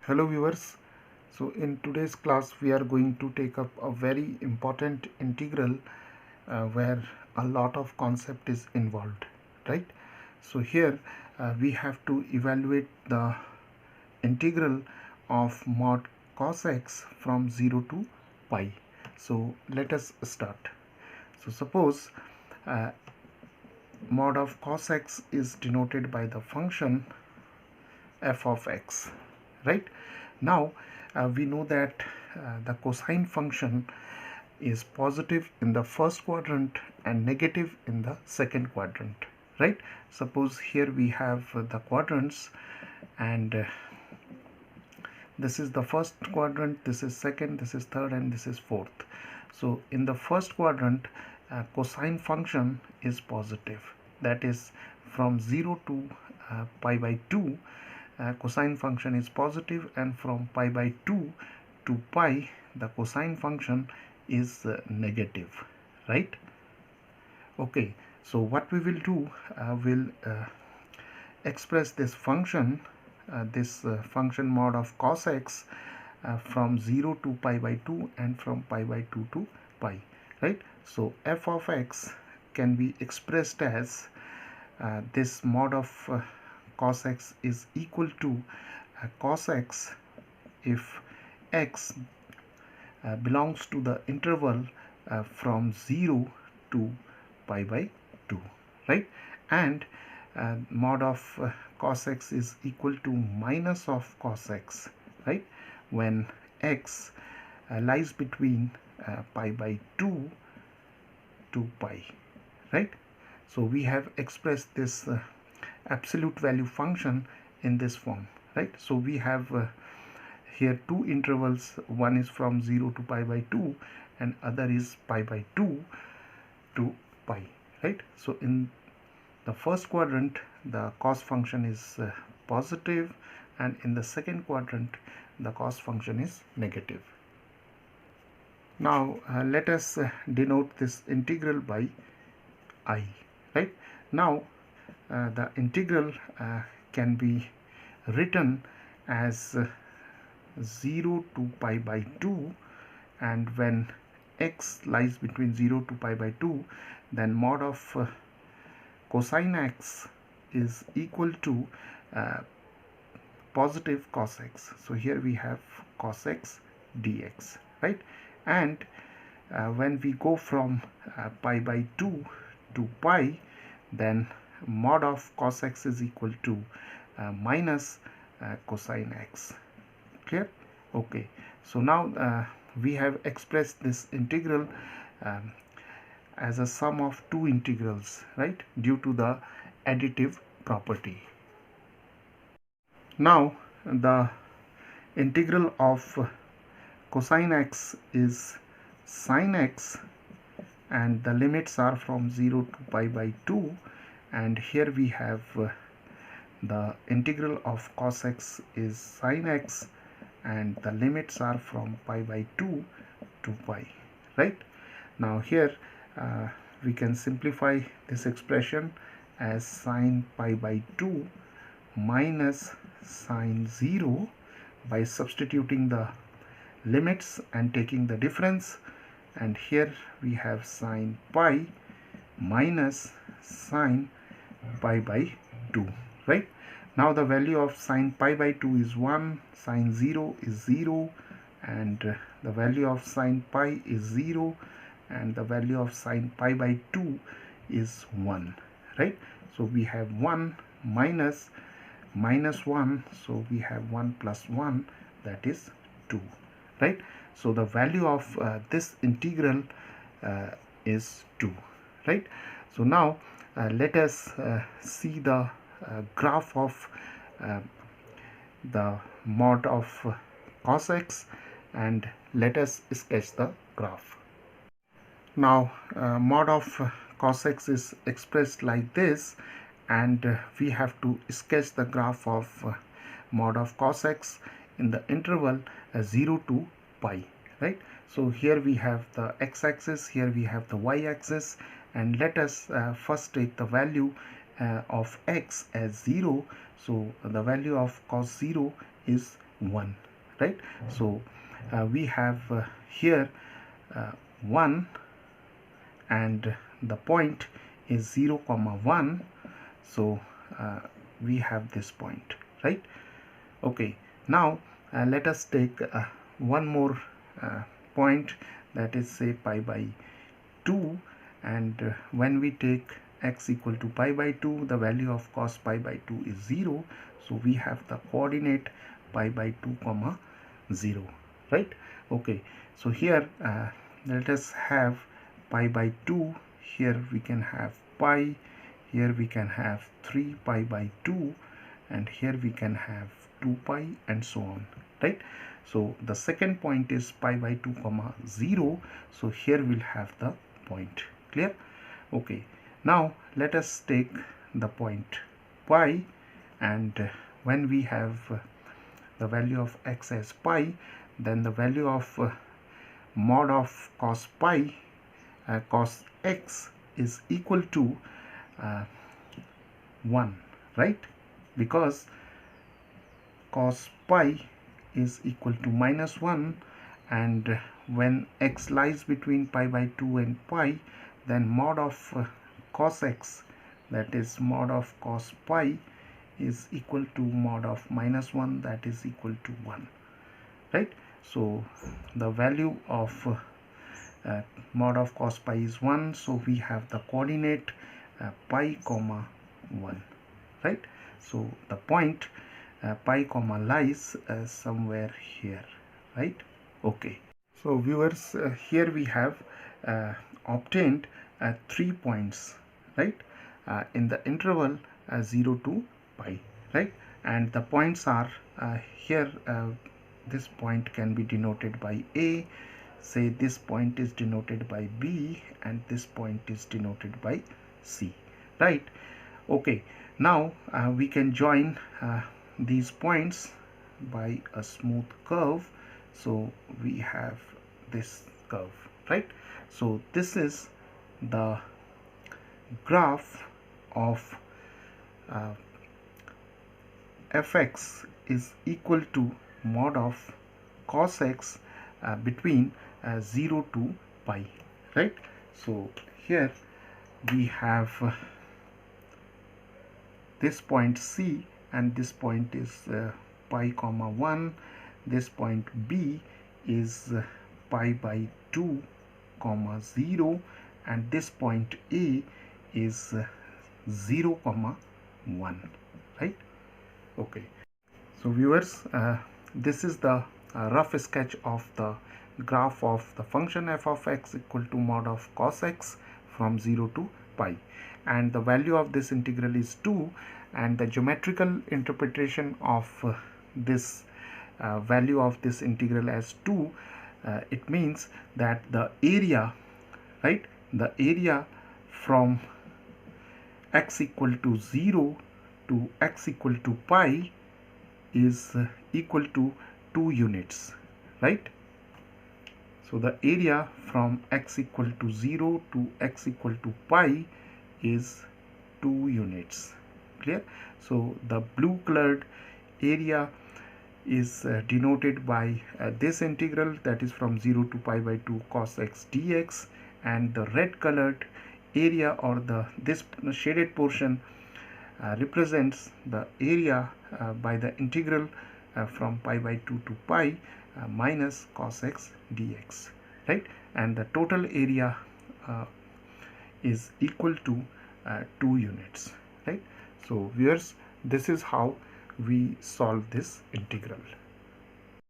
Hello viewers. So in today's class we are going to take up a very important integral where a lot of concept is involved, right? So here we have to evaluate the integral of mod cos x from 0 to pi. So let us start. So suppose uh, mod of cos x is denoted by the function f of x, right? Now we know that the cosine function is positive in the first quadrant and negative in the second quadrant, right? Suppose here we have the quadrants, and this is the first quadrant, this is second, this is third, and this is fourth. So in the first quadrant, cosine function is positive, that is from 0 to pi by 2 cosine function is positive, and from pi by 2 to pi the cosine function is negative, right? Okay, so what we will do, we'll express this function, this function mod of cos x from 0 to pi by 2 and from pi by 2 to pi, right? So f of x can be expressed as this mod of cos x is equal to cos x if x belongs to the interval from 0 to pi by 2, right? And mod of cos x is equal to minus of cos x, right, when x lies between pi by 2 to pi, right? So we have expressed this absolute value function in this form, right? So we have here two intervals, one is from 0 to pi by 2 and other is pi by 2 to pi, right? So in the first quadrant the cos function is positive, and in the second quadrant the cos function is negative. Now let us denote this integral by I, right? Now the integral can be written as 0 to pi by 2, and when x lies between 0 to pi by 2, then mod of cosine x is equal to positive cos x. So here we have cos x dx, right? And when we go from pi by 2 to pi, then mod of cos x is equal to minus cosine x. Clear? Okay, so now we have expressed this integral as a sum of two integrals, right, due to the additive property. Now the integral of cosine x is sin x, and the limits are from 0 to pi by 2, and here we have the integral of cos x is sin x, and the limits are from pi by 2 to pi, right? Now here we can simplify this expression as sin pi by 2 minus sin 0 by substituting the limits and taking the difference, and here we have sin pi minus sin pi by 2, right? Now the value of sin pi by 2 is 1, sin 0 is 0, and the value of sin pi is 0, and the value of sin pi by 2 is 1, right? So we have 1 minus 1, so we have 1 plus 1, that is 2, right? So the value of this integral is 2, right? So now let us see the graph of the mod of cos x, and let us sketch the graph. Now mod of cos x is expressed like this, and we have to sketch the graph of mod of cos x in the interval 0 to pi, right? So here we have the x-axis, here we have the y-axis, and let us first take the value of x as 0. So the value of cos 0 is 1, right? So we have here 1, and the point is 0 comma 1, so we have this point, right? Okay, now let us take one more point, that is say pi by 2, and when we take x equal to pi by 2, the value of cos pi by 2 is 0, so we have the coordinate pi by 2 comma 0, right? Okay, so here let us have pi by 2, here we can have pi, here we can have 3 pi by 2, and here we can have 2 pi, and so on, right? So the second point is pi by 2 comma 0, so here we'll have the point. Clear? Okay, now let us take the point pi, and when we have the value of x as pi, then the value of mod of cos pi cos x is equal to 1, right? Because cos pi is equal to -1, and when x lies between pi by 2 and pi, then mod of cos x, that is mod of cos pi, is equal to mod of -1, that is equal to 1, right? So the value of mod of cos pi is 1, so we have the coordinate pi comma 1, right? So the point pi comma lies somewhere here, right? Okay, so viewers, here we have obtained 3 points, right, in the interval 0 to pi, right? And the points are here, this point can be denoted by A, say this point is denoted by B, and this point is denoted by C, right? Okay, now we can join these points by a smooth curve, so we have this curve, right? So this is the graph of fx is equal to mod of cos x between 0 to pi, right? So here we have this point C, and this point is pi comma 1, this point B is pi by 2 comma 0, and this point A is 0 comma 1, right? Okay, so viewers, this is the rough sketch of the graph of the function f of x equal to mod of cos x from 0 to pi, and the value of this integral is 2, and the geometrical interpretation of this value of this integral as 2, it means that the area, right, the area from x equal to 0 to x equal to pi is equal to 2 units, right? So the area from x equal to 0 to x equal to pi is 2 units. Clear? So the blue colored area is denoted by this integral, that is from 0 to pi by 2 cos x dx, and the red colored area, or this shaded portion, represents the area by the integral from pi by 2 to pi minus cos x dx, right? And the total area is equal to 2 units, right? So viewers, this is how we solve this integral.